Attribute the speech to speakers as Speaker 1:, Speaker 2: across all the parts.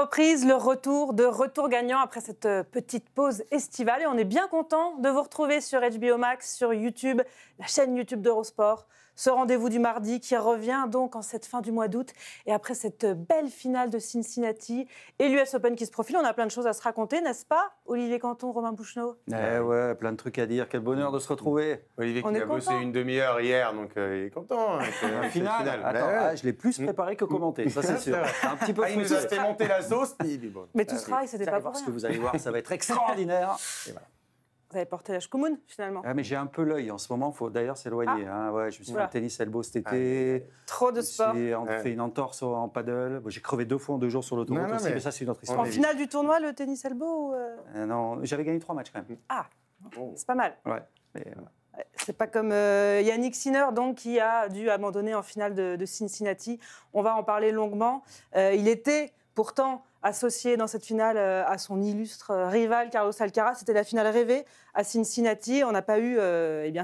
Speaker 1: reprise, le retour gagnant après cette petite pause estivale. Et on est bien content de vous retrouver sur HBO Max, sur YouTube, la chaîne YouTube d'Eurosport. Ce rendez-vous du mardi qui revient donc en cette fin du mois d'août. Et après cette belle finale de Cincinnati et l'US Open qui se profile, on a plein de choses à se raconter, n'est-ce pas, Olivier Canton, Romain Bouchenot?
Speaker 2: Ouais, plein de trucs à dire. Quel bonheur de se retrouver.
Speaker 3: Olivier qui a bossé une demi-heure hier, donc il est content.
Speaker 2: La finale. Attends, je l'ai plus préparé que commenté, ça c'est sûr. Un petit peu
Speaker 3: il nous a fait monter la sauce. Bon.
Speaker 1: Mais tout ce travail, c'était pas pour rien.
Speaker 2: Ce que vous allez voir, ça va être extraordinaire. Et voilà.
Speaker 1: Vous avez porté la Shkumun, finalement.
Speaker 2: Ah, mais j'ai un peu l'œil en ce moment, il faut d'ailleurs s'éloigner. Ouais, je me suis fait un tennis elbow cet été.
Speaker 1: Trop de sport.
Speaker 2: J'ai fait une entorse en paddle. Bon, j'ai crevé 2 fois en 2 jours sur l'autoroute aussi, mais ça, c'est une autre histoire.
Speaker 1: En finale du tournoi, le tennis elbow
Speaker 2: Non, j'avais gagné 3 matchs quand même.
Speaker 1: Ah, c'est pas mal.
Speaker 2: Ouais. Mais,
Speaker 1: c'est pas comme Yannick Sinner, donc, qui a dû abandonner en finale de Cincinnati. On va en parler longuement. Il était pourtant associé dans cette finale à son illustre rival Carlos Alcaraz. C'était la finale rêvée à Cincinnati. On n'a pas eu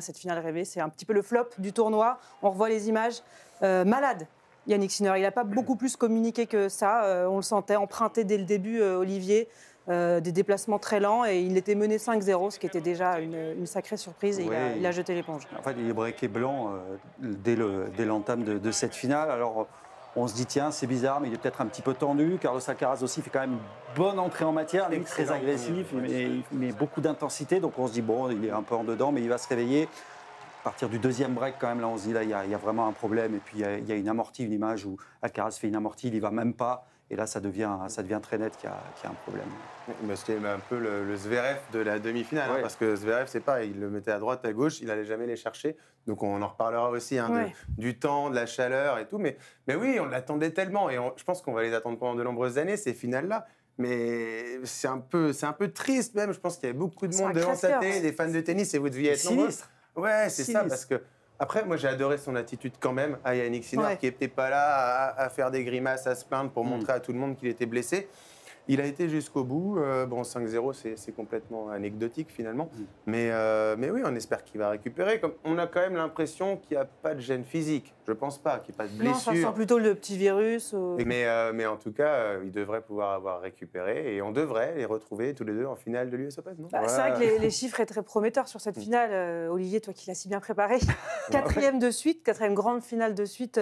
Speaker 1: cette finale rêvée. C'est un petit peu le flop du tournoi. On revoit les images. Malade, Yannick Sinner. Il n'a pas beaucoup plus communiqué que ça. On le sentait emprunté dès le début, Olivier. Des déplacements très lents. Et il était mené 5-0, ce qui était déjà une sacrée surprise. Et il a jeté l'éponge.
Speaker 2: En fait, il est breaké blanc dès l'entame de cette finale. Alors, on se dit, tiens, c'est bizarre, mais il est peut-être un petit peu tendu. Carlos Alcaraz aussi fait quand même une bonne entrée en matière. Il est très agressif, il met beaucoup d'intensité. Donc on se dit, bon, il est un peu en dedans, mais il va se réveiller. À partir du deuxième break, quand même, là, on se dit, là, il y a vraiment un problème. Et puis, il y a une amortie, une image où Alcaraz fait une amortie, il n'y va même pas. Et là, ça devient très net qu'il y a un problème.
Speaker 3: C'était un peu le Zverev de la demi-finale, parce que Zverev, c'est pareil, il le mettait à droite, à gauche, il n'allait jamais les chercher. Donc on en reparlera aussi, du temps, de la chaleur et tout. Mais oui, on l'attendait tellement, et je pense qu'on va les attendre pendant de nombreuses années, ces finales-là. Mais c'est un peu triste même, je pense qu'il y avait beaucoup de monde devant sa télé, des fans de tennis, et vous deviez être nombreux. Ouais, c'est ça, parce que... Après, moi, j'ai adoré son attitude quand même à Yannick Sinner, qui n'était pas là à faire des grimaces, à se plaindre pour montrer à tout le monde qu'il était blessé. Il a été jusqu'au bout. 5-0, c'est complètement anecdotique finalement. Mais oui, on espère qu'il va récupérer. On a quand même l'impression qu'il n'y a pas de gêne physique. Je ne pense pas, qu'il n'y ait pas de blessure.
Speaker 1: Non, ça sent plutôt le petit virus.
Speaker 3: Mais en tout cas, il devrait pouvoir avoir récupéré. Et on devrait les retrouver tous les deux en finale de l'US Open, non?
Speaker 1: C'est vrai que les chiffres étaient très prometteurs sur cette finale. Olivier, toi qui l'as si bien préparé. Quatrième grande finale de suite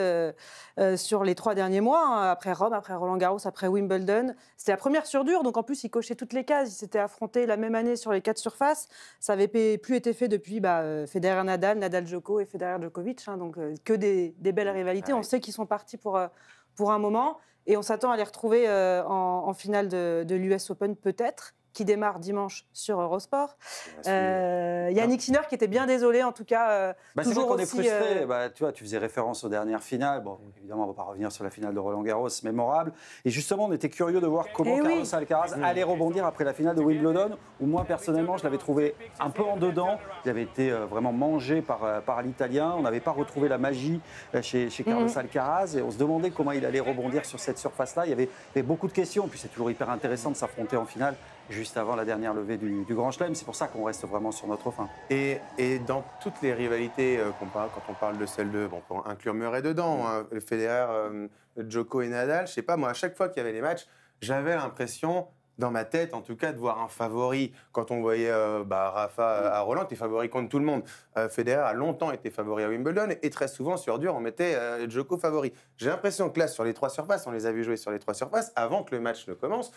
Speaker 1: sur les 3 derniers mois. Après Rome, après Roland-Garros, après Wimbledon. C'était la première sur dur, donc en plus il cochait toutes les cases. Ils s'étaient affrontés la même année sur les 4 surfaces. Ça n'avait plus été fait depuis Federer-Nadal, Nadal-Djoko et Federer-Djokovic. Donc que des belles rivalités. On sait qu'ils sont partis pour un moment et on s'attend à les retrouver en finale de l'US Open peut-être, qui démarre dimanche sur Eurosport. Yannick Sinner qui était bien désolé, en tout cas.
Speaker 2: Toujours on est frustré. Tu vois, tu faisais référence aux dernières finales. Bon, évidemment, on ne va pas revenir sur la finale de Roland-Garros, mémorable. Et justement, on était curieux de voir comment Carlos Alcaraz allait rebondir après la finale de Wimbledon, où moi, personnellement, je l'avais trouvé un peu en dedans. Il avait été vraiment mangé par l'Italien. On n'avait pas retrouvé la magie chez Carlos Alcaraz. Et on se demandait comment il allait rebondir sur cette surface-là. Il y avait beaucoup de questions. Et puis, c'est toujours hyper intéressant de s'affronter en finale juste avant la dernière levée du Grand Chelem. C'est pour ça qu'on reste vraiment sur notre fin.
Speaker 3: Et dans toutes les rivalités quand on parle de celle de... Bon, on peut inclure Murray dedans, le Federer, Djoko et Nadal. Je sais pas, moi, à chaque fois qu'il y avait les matchs, j'avais l'impression, dans ma tête en tout cas, de voir un favori. Quand on voyait Rafa à Roland, il était favori contre tout le monde. Federer a longtemps été favori à Wimbledon et très souvent sur dur, on mettait Djoko favori. J'ai l'impression que là, sur les 3 surfaces, on les a vus jouer sur les 3 surfaces avant que le match ne commence.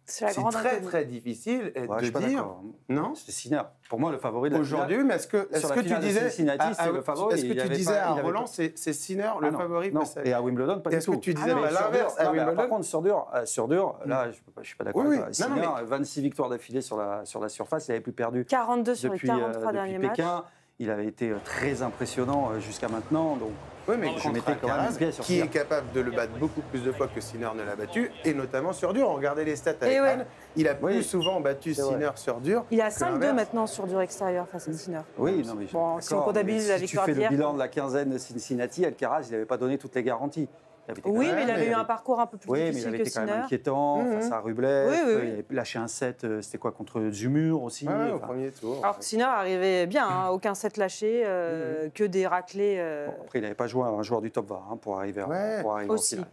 Speaker 3: C'est très difficile de dire. Non,
Speaker 2: c'est Sinner. Pour moi, le favori de la
Speaker 3: aujourd'hui, mais est-ce que tu disais
Speaker 2: Cincinnati, c'est le favori?
Speaker 3: Est-ce que tu disais à Roland, c'est Sinner le favori?
Speaker 2: Non. Et à Wimbledon, pas du tout.
Speaker 3: Est-ce que tu disais l'inverse à Wimbledon?
Speaker 2: Par contre, sur dur, là, je ne suis pas d'accord. Sinner, 26 victoires d'affilée sur la surface, il n'avait plus perdu
Speaker 1: 42 sur les 43 derniers matchs.
Speaker 2: Pékin. Il avait été très impressionnant jusqu'à maintenant. Donc,
Speaker 3: oui, mais contre Alcaraz, qui est capable de le battre beaucoup plus de fois que Sinner ne l'a battu, et notamment sur dur. Regardez les stats avec Anne. Il a plus souvent battu Sinner sur dur.
Speaker 1: Il a 5-2 maintenant sur dur extérieur face à Sinner.
Speaker 2: Oui, non, mais
Speaker 1: si on comptabilise la victoire d'hier.
Speaker 2: Si tu fais le bilan de la quinzaine de Cincinnati, Alcaraz, il n'avait pas donné toutes les garanties.
Speaker 1: Oui, mais il avait eu un parcours un peu plus difficile que Sinner.
Speaker 2: Oui, mais il avait été quand même inquiétant face à Rublev. Il avait lâché un set, c'était quoi, contre Zumur aussi
Speaker 3: au premier tour.
Speaker 1: Alors que Sinner arrivait bien, aucun set lâché, que des raclés.
Speaker 2: Après, il n'avait pas joué un joueur du top 20 pour arriver en finale.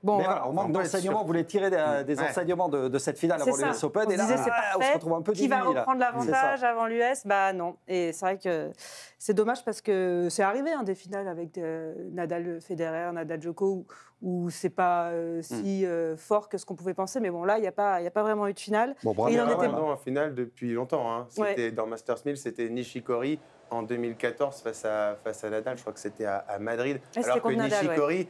Speaker 1: Bon,
Speaker 2: mais voilà, on manque d'enseignements. On voulait tirer des enseignements de cette finale avant l'US Open.
Speaker 1: Et là, on se retrouve un peu démunis. Qui va reprendre l'avantage avant l'US? Bah non. Et c'est vrai que c'est dommage parce que c'est arrivé des finales avec Nadal, Federer, Nadal, Djoko, où c'est pas si fort que ce qu'on pouvait penser. Mais bon, là, il n'y a pas vraiment eu de finale.
Speaker 3: Bon, il en était en finale depuis longtemps. Dans Masters 1000, c'était Nishikori en 2014 face à Nadal. Je crois que c'était à Madrid. Alors que Nishikori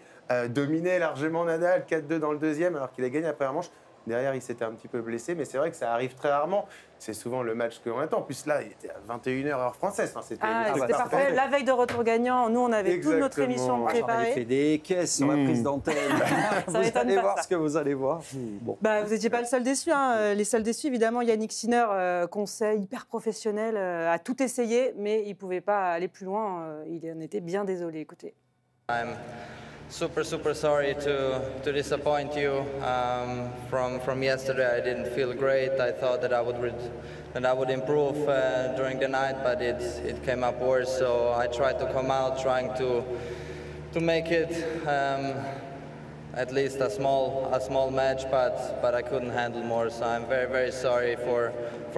Speaker 3: dominait largement Nadal, 4-2 dans le deuxième, alors qu'il a gagné la première manche. Derrière, il s'était un petit peu blessé, mais c'est vrai que ça arrive très rarement. C'est souvent le match qu'on attend. En plus, là, il était à 21h heure française. C'était
Speaker 1: parfait. La veille de retour gagnant, nous, on avait toute notre émission préparée.
Speaker 2: J'en ai fait des caisses sur la prise d'antenne. Vous allez voir ce que vous allez voir.
Speaker 1: Bon. Vous n'étiez pas le seul déçu. Les seuls déçus, évidemment, Yannick Sinner, conseil hyper professionnel, a tout essayé, mais il ne pouvait pas aller plus loin. Il en était bien désolé. Écoutez.
Speaker 4: Super sorry to disappoint you. From yesterday, I didn't feel great. I thought that I would improve during the night, but it came up worse. So I tried to come out, trying to make it at least a small match, but I couldn't handle more. So I'm very sorry for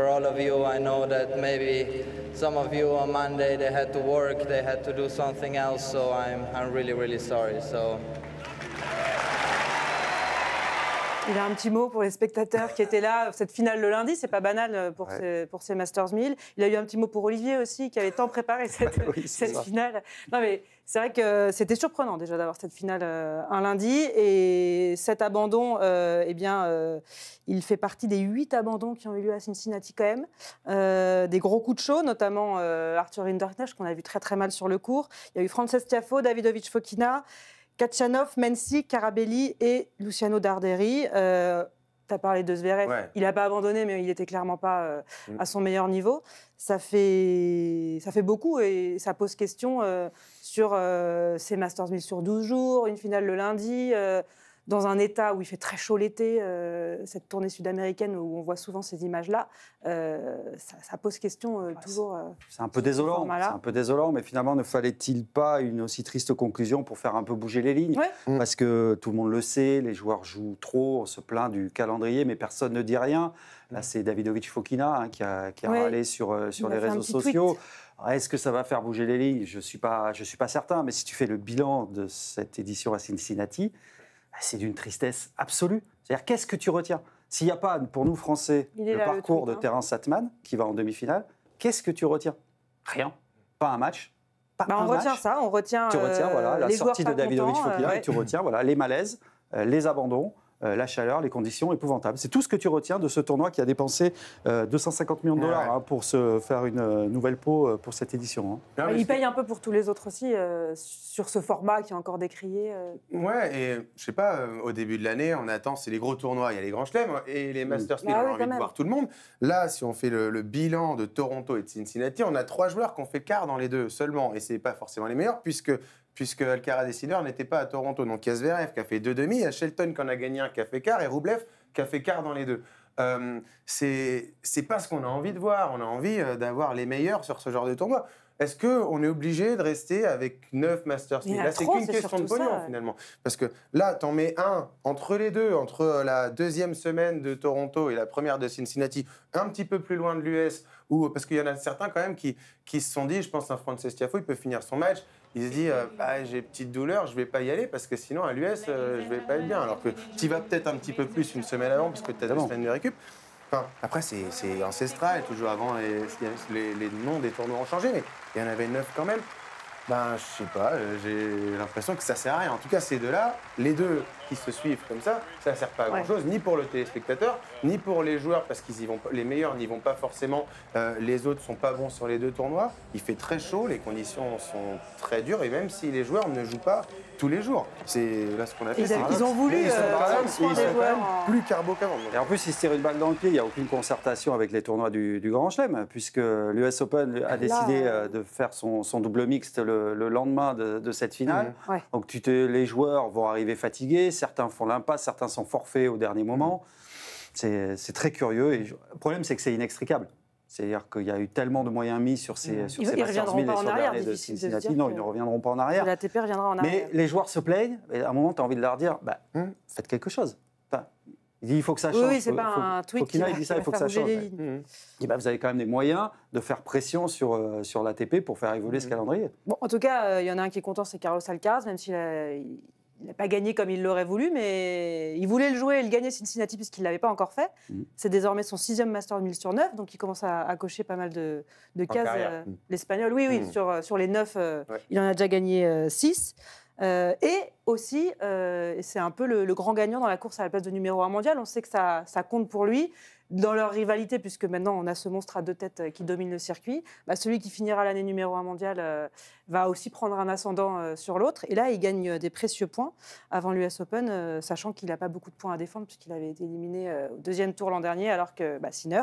Speaker 4: all of you. I know that maybe some of you on Monday they had to work, they had to do something else. So I'm really sorry. So.
Speaker 1: Il a un petit mot pour les spectateurs qui étaient là. Cette finale le lundi, c'est pas banal pour ces Masters 1000. Il a eu un petit mot pour Olivier aussi, qui avait tant préparé cette finale. Non, mais c'est vrai que c'était surprenant déjà d'avoir cette finale un lundi. Et cet abandon, il fait partie des 8 abandons qui ont eu lieu à Cincinnati quand même. Des gros coups de chaud, notamment Arthur Hinderknecht, qu'on a vu très mal sur le court. Il y a eu Frances Tiafoe, Davidovich Fokina, Khachanov, Mensik, Carabelli et Luciano Darderi. Tu as parlé de Zverev. Ouais. Il n'a pas abandonné, mais il n'était clairement pas à son meilleur niveau. Ça fait beaucoup et ça pose question sur ces Masters 1000 sur 12 jours, une finale le lundi, dans un état où il fait très chaud l'été, cette tournée sud-américaine où on voit souvent ces images-là, ça pose question toujours.
Speaker 2: C'est un peu désolant. C'est un peu désolant, mais finalement, ne fallait-il pas une aussi triste conclusion pour faire un peu bouger les lignes? Parce que tout le monde le sait, les joueurs jouent trop, on se plaint du calendrier, mais personne ne dit rien. Là, c'est Davidovich Fokina qui a râlé sur les réseaux sociaux. Est-ce que ça va faire bouger les lignes? Je suis pas certain, mais si tu fais le bilan de cette édition à Cincinnati, c'est d'une tristesse absolue. C'est-à-dire, qu'est-ce que tu retiens? S'il n'y a pas, pour nous Français, le parcours de Terence Satman, qui va en demi-finale, qu'est-ce que tu retiens? Rien. Pas un match.
Speaker 1: On retient ça, on retient
Speaker 2: la sortie de Davidovich Fokina, et tu retiens les malaises, les abandons, la chaleur, les conditions épouvantables. C'est tout ce que tu retiens de ce tournoi qui a dépensé 250 millions de dollars pour se faire une nouvelle peau pour cette édition.
Speaker 1: Il paye un peu pour tous les autres aussi, sur ce format qui est encore décrié.
Speaker 3: Ouais, et je sais pas, au début de l'année, on attend, c'est les gros tournois, il y a les grands chelems et les Masters 1000, on a envie de voir tout le monde. Là, si on fait le bilan de Toronto et de Cincinnati, on a 3 joueurs qui ont fait quart dans les deux seulement, et c'est pas forcément les meilleurs, puisque Alcaraz et Sinner n'étaient pas à Toronto. Donc il y a Zverev qui a fait 2 demi, il y a Shelton qui en a gagné un qui a fait quart, et Rublev qui a fait quart dans les deux. C'est pas ce qu'on a envie de voir. On a envie d'avoir les meilleurs sur ce genre de tournoi. Est-ce qu'on est obligé de rester avec 9 Masters 1000? Là, c'est qu'une question de pognon, finalement. Parce que là, t'en mets un entre les deux, entre la deuxième semaine de Toronto et la première de Cincinnati, un petit peu plus loin de l'US, parce qu'il y en a certains quand même qui se sont dit, je pense à Frances Tiafoe, il peut finir son match. Il se dit, j'ai petite douleur, je ne vais pas y aller parce que sinon à l'US, je ne vais pas être bien. Alors que tu y vas peut-être un petit peu plus une semaine avant parce que tu as 2 semaines de récup. Enfin, après, c'est ancestral. Toujours avant, les noms des tournois ont changé, mais il y en avait 9 quand même. Je sais pas, j'ai l'impression que ça sert à rien. En tout cas, ces deux-là, les deux qui se suivent comme ça ne sert pas à grand-chose, ni pour le téléspectateur, ni pour les joueurs, parce qu'ils y vont, les meilleurs n'y vont pas forcément, les autres sont pas bons sur les deux tournois. Il fait très chaud, les conditions sont très dures, et même si les joueurs ne jouent pas tous les jours, c'est là ce qu'on a fait.
Speaker 1: Ils ont voulu prendre soin des joueurs
Speaker 3: plus carbo qu'avant.
Speaker 2: Et en plus, ils se tirent une balle dans le pied. Il n'y a aucune concertation avec les tournois du Grand Chelem, puisque l'US Open a décidé de faire son double mixte le lendemain de cette finale. Donc les joueurs vont arriver fatigués, certains font l'impasse, certains sont forfaits au dernier moment. C'est très curieux. Et le problème, c'est que c'est inextricable. C'est-à-dire qu'il y a eu tellement de moyens mis sur ces Masters 1000 et sur le dernier de Cincinnati. Non, ils ne reviendront pas en arrière.
Speaker 1: L'ATP reviendra en arrière.
Speaker 2: Mais les joueurs se plaignent, et à un moment, tu as envie de leur dire, faites quelque chose. Enfin, il dit, il faut que ça change.
Speaker 1: Oui, c'est pas un tweet qui
Speaker 2: dit ça, il faut que ça change. Et vous avez quand même des moyens de faire pression sur l'ATP pour faire évoluer ce calendrier.
Speaker 1: Bon, en tout cas, il y en a un qui est content, c'est Carlos Alcaraz, même s'il n'a pas gagné comme il l'aurait voulu, mais il voulait le jouer et le gagner Cincinnati puisqu'il ne l'avait pas encore fait. C'est désormais son 6e Masters 1000 sur 9, donc il commence à cocher pas mal de cases. L'Espagnol, oui, sur les 9, il en a déjà gagné 6. Et aussi, c'est un peu le grand gagnant dans la course à la place de numéro 1 mondial. On sait que ça compte pour lui dans leur rivalité, puisque maintenant on a ce monstre à 2 têtes qui domine le circuit. Celui qui finira l'année numéro 1 mondial va aussi prendre un ascendant sur l'autre. Et là, il gagne des précieux points avant l'US Open, sachant qu'il n'a pas beaucoup de points à défendre, puisqu'il avait été éliminé au 2e tour l'an dernier, alors que Sinner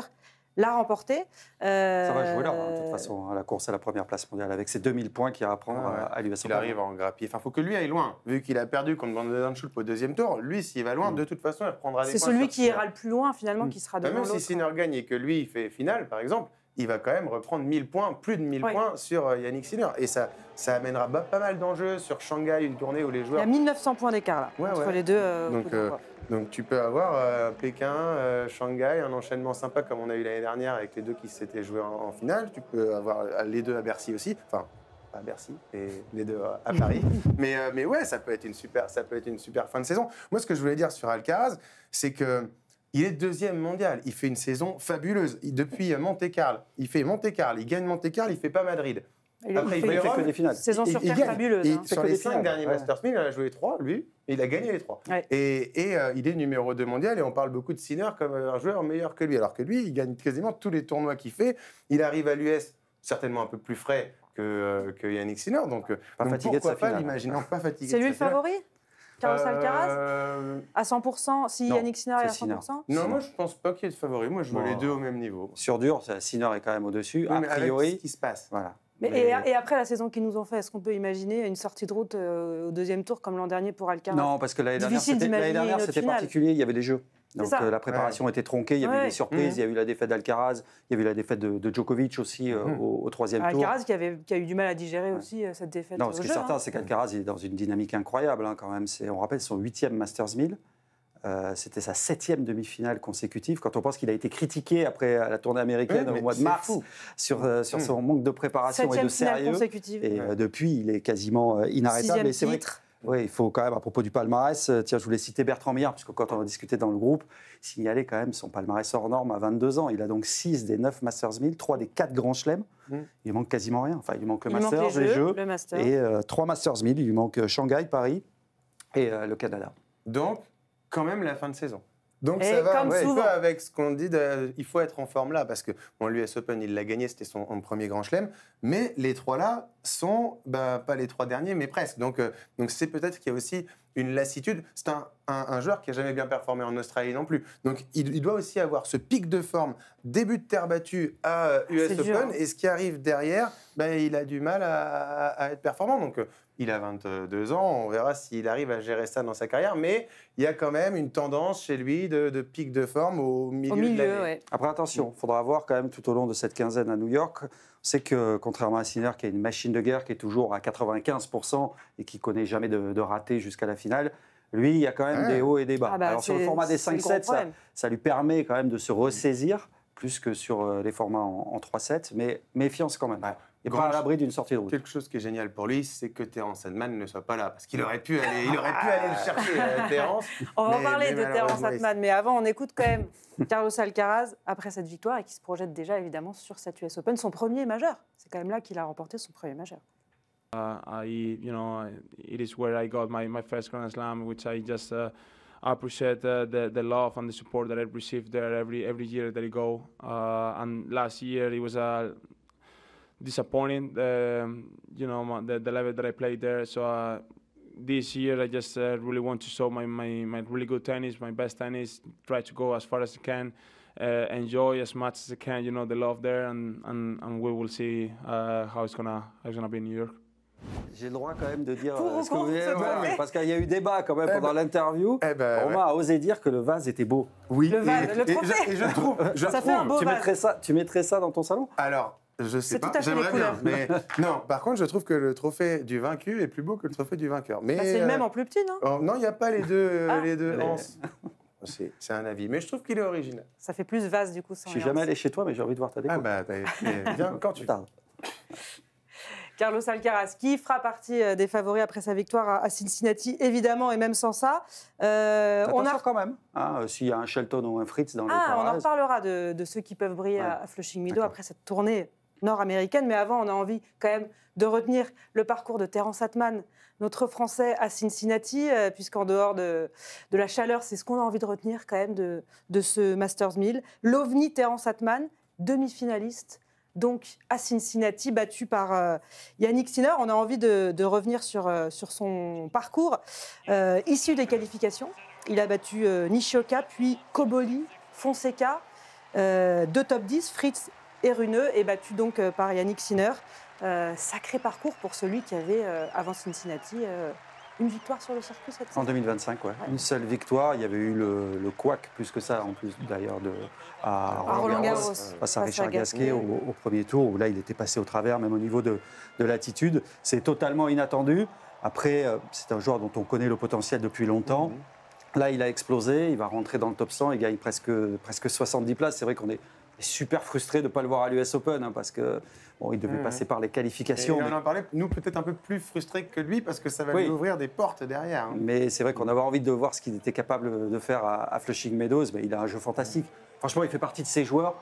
Speaker 1: l'a remporté.
Speaker 2: Ça va jouer là, de toute façon, à la course à la première place mondiale, avec ses 2000 points qu'il y a à prendre à l'US Open.
Speaker 3: Il arrive en grappille. Enfin, il faut que lui aille loin. Vu qu'il a perdu contre Van den Schulp au 2e tour, lui, s'il va loin, de toute façon, il reprendra des points.
Speaker 1: C'est celui qui ira le plus loin, finalement, qui sera devant
Speaker 3: même
Speaker 1: l'autre.
Speaker 3: Si Sinner gagne et que lui, il fait finale, par exemple, il va quand même reprendre 1000 points, plus de 1000 points sur Yannick Sinner. Et ça amènera pas mal d'enjeux sur Shanghai, une tournée où les joueurs...
Speaker 1: Il y a 1900 points d'écart, là, entre les deux.
Speaker 3: Donc tu peux avoir Pékin, Shanghai, un enchaînement sympa comme on a eu l'année dernière avec les deux qui s'étaient joués en finale. Tu peux avoir les deux à Bercy aussi, enfin pas à Bercy, et les deux à Paris. mais ouais, ça peut être une super fin de saison. Moi, ce que je voulais dire sur Alcaraz, c'est que il est 2e mondial. Il fait une saison fabuleuse. Depuis Monte-Carlo, il fait Monte-Carlo, il gagne Monte-Carlo, il fait pas Madrid.
Speaker 2: Après, il fait que des finales.
Speaker 1: Saison sur terre fabuleuse.
Speaker 3: Sur les 5 derniers Masters 1000, il en a joué 3, lui, et il a gagné les 3.
Speaker 1: Ouais.
Speaker 3: Et il est numéro 2 mondial, et on parle beaucoup de Sinner comme un joueur meilleur que lui. Alors que lui, il gagne quasiment tous les tournois qu'il fait. Il arrive à l'US, certainement un peu plus frais que Yannick Sinner. Donc
Speaker 2: fatigué
Speaker 3: pourquoi
Speaker 2: de sa
Speaker 3: pas l'imaginant pas fatigué.
Speaker 1: C'est lui le favori, Carlos Alcaraz à 100%, si Yannick Sinner est à 100%?
Speaker 3: Non, moi je pense pas qu'il y ait de favori. Moi je vois les deux au même niveau.
Speaker 2: Sur dur, Sinner est quand même au-dessus.
Speaker 3: Oui,
Speaker 2: a priori,
Speaker 3: avec ce qui se passe.
Speaker 2: Voilà.
Speaker 1: Et après la saison qu'ils nous ont fait, est-ce qu'on peut imaginer une sortie de route au 2e tour comme l'an dernier pour Alcaraz?
Speaker 2: Non, parce que l'année dernière, c'était particulier, il y avait les Jeux. Donc la préparation était tronquée, il y avait des surprises, il y a eu la défaite d'Alcaraz, il y a eu la défaite de Djokovic aussi au 3e tour.
Speaker 1: Alcaraz qui a eu du mal à digérer aussi cette défaite.
Speaker 2: Non, ce qui est certain, c'est qu'Alcaraz il est dans une dynamique incroyable quand même. On rappelle son 8e Masters 1000. C'était sa 7e demi-finale consécutive. Quand on pense qu'il a été critiqué après la tournée américaine au mois de mars sur son manque de préparation et de sérieux. Et depuis, il est quasiment inarrêtable.
Speaker 1: 6e titre.
Speaker 2: Oui, il faut quand même, à propos du palmarès, tiens, je voulais citer Bertrand Millard, puisque quand on a discuté dans le groupe, il signalait quand même son palmarès hors norme à 22 ans. Il a donc 6 des 9 Masters 1000, 3 des 4 grands chelems. Il manque quasiment rien. Enfin, il manque le Masters, les Jeux, et 3 Masters 1000. Il manque Shanghai, Paris et le Canada.
Speaker 3: Donc, quand même la fin de saison. Donc
Speaker 1: et
Speaker 3: ça va
Speaker 1: un peu
Speaker 3: avec ce qu'on dit, il faut être en forme là, parce que l'US Open, il l'a gagné, c'était son premier grand chelem, mais les 3 là sont, pas les 3 derniers, mais presque. Donc c'est peut-être qu'il y a aussi une lassitude. C'est un joueur qui n'a jamais bien performé en Australie non plus. Donc il doit aussi avoir ce pic de forme, début de terre battue à US Open, et ce qui arrive derrière, il a du mal à être performant. Donc il a 22 ans, on verra s'il arrive à gérer ça dans sa carrière, mais il y a quand même une tendance chez lui de pic de forme au milieu de l'année.
Speaker 1: Ouais.
Speaker 2: Après, attention, il faudra voir quand même tout au long de cette quinzaine à New York. On sait que, contrairement à Sinner, qui est une machine de guerre, qui est toujours à 95% et qui ne connaît jamais de raté jusqu'à la finale, lui, il y a quand même des hauts et des bas. Alors sur le format des 5-7, ça lui permet quand même de se ressaisir, plus que sur les formats en 3-7, mais méfiance quand même. Et pas à l'abri d'une sortie de route.
Speaker 3: Quelque chose qui est génial pour lui, c'est que Terence Edman ne soit pas là, parce qu'il aurait pu aller le chercher, Terence.
Speaker 1: On va parler de Terence Edman, mais avant, on écoute quand même Carlos Alcaraz après cette victoire et qui se projette déjà évidemment sur cette US Open, son premier majeur. C'est quand même là qu'il a remporté son premier majeur.
Speaker 5: It is where I got my first Grand Slam, which I just appreciate the love and the support that I've received there every year that I go. And last year it was disappointing, the level that I played there. So this year I just really want to show my really good tennis, my best tennis, try to go as far as I can, enjoy as much as I can, the love there, and we will see how it's gonna be in New York.
Speaker 2: J'ai le droit quand même de dire
Speaker 1: Pour ou
Speaker 2: ce que vous
Speaker 1: contre,
Speaker 2: voulez,
Speaker 1: tout à fait.
Speaker 2: parce qu'il y a eu débat quand même pendant l'interview. Romain a osé dire que le vase était beau.
Speaker 3: Oui,
Speaker 1: le vase, le trophée.
Speaker 3: Et je trouve.
Speaker 1: Ça fait un beau vase.
Speaker 2: Tu mettrais ça dans ton salon?
Speaker 3: Alors, je sais pas,
Speaker 1: tout à fait
Speaker 3: j'aimerais
Speaker 1: les
Speaker 3: bien.
Speaker 1: couleurs.
Speaker 3: Mais non, par contre, je trouve que le trophée du vaincu est plus beau que le trophée du vainqueur. Mais
Speaker 1: C'est le même en plus petit, non?
Speaker 3: oh, non, il n'y a pas les deux, les deux
Speaker 2: Mais-
Speaker 3: anses. C'est un avis, mais je trouve qu'il est original.
Speaker 1: Ça fait plus vase du coup.
Speaker 2: Je suis jamais allé chez toi, mais j'ai envie de voir ta déco.
Speaker 3: Ah bah, viens quand tu veux.
Speaker 2: Putain.
Speaker 1: Carlos Alcaraz, qui fera partie des favoris après sa victoire à Cincinnati, évidemment, et même sans ça.
Speaker 2: On a quand même. S'il y a un Shelton ou un Fritz dans les
Speaker 1: on en
Speaker 2: parages.
Speaker 1: reparlera de ceux qui peuvent briller
Speaker 2: Ouais.
Speaker 1: à Flushing Meadows après cette tournée nord-américaine. Mais avant, on a envie quand même de retenir le parcours de Terence Atman, notre Français à Cincinnati, puisqu'en dehors de la chaleur, c'est ce qu'on a envie de retenir quand même de ce Masters 1000. L'OVNI Terence Atman, demi-finaliste, donc à Cincinnati, battu par Yannick Sinner. On a envie de revenir sur son parcours. Issu des qualifications, il a battu Nishioka, puis Koboli, Fonseca, deux top 10, Fritz et Runeux, et battu donc par Yannick Sinner. Sacré parcours pour celui qui avait, avant Cincinnati, une victoire sur le circuit cette
Speaker 2: En
Speaker 1: saison.
Speaker 2: 2025, ouais. Une seule victoire. Il y avait eu le couac, plus que ça, en plus d'ailleurs, à
Speaker 1: Roland-Garros,
Speaker 2: face à Richard Gasquet au premier tour, où là, il était passé au travers, même au niveau de l'attitude. C'est totalement inattendu. Après, c'est un joueur dont on connaît le potentiel depuis longtemps. Là, il a explosé. Il va rentrer dans le top 100. Il gagne presque 70 places. C'est vrai qu'on est super frustré de ne pas le voir à l'US Open, parce que il devait passer par les qualifications.
Speaker 3: Et on en parlait, nous, peut-être un peu plus frustrés que lui, parce que ça va lui ouvrir des portes derrière.
Speaker 2: Mais c'est vrai qu'on avait envie de voir ce qu'il était capable de faire à Flushing Meadows. Mais il a un jeu fantastique. Franchement, il fait partie de ces joueurs.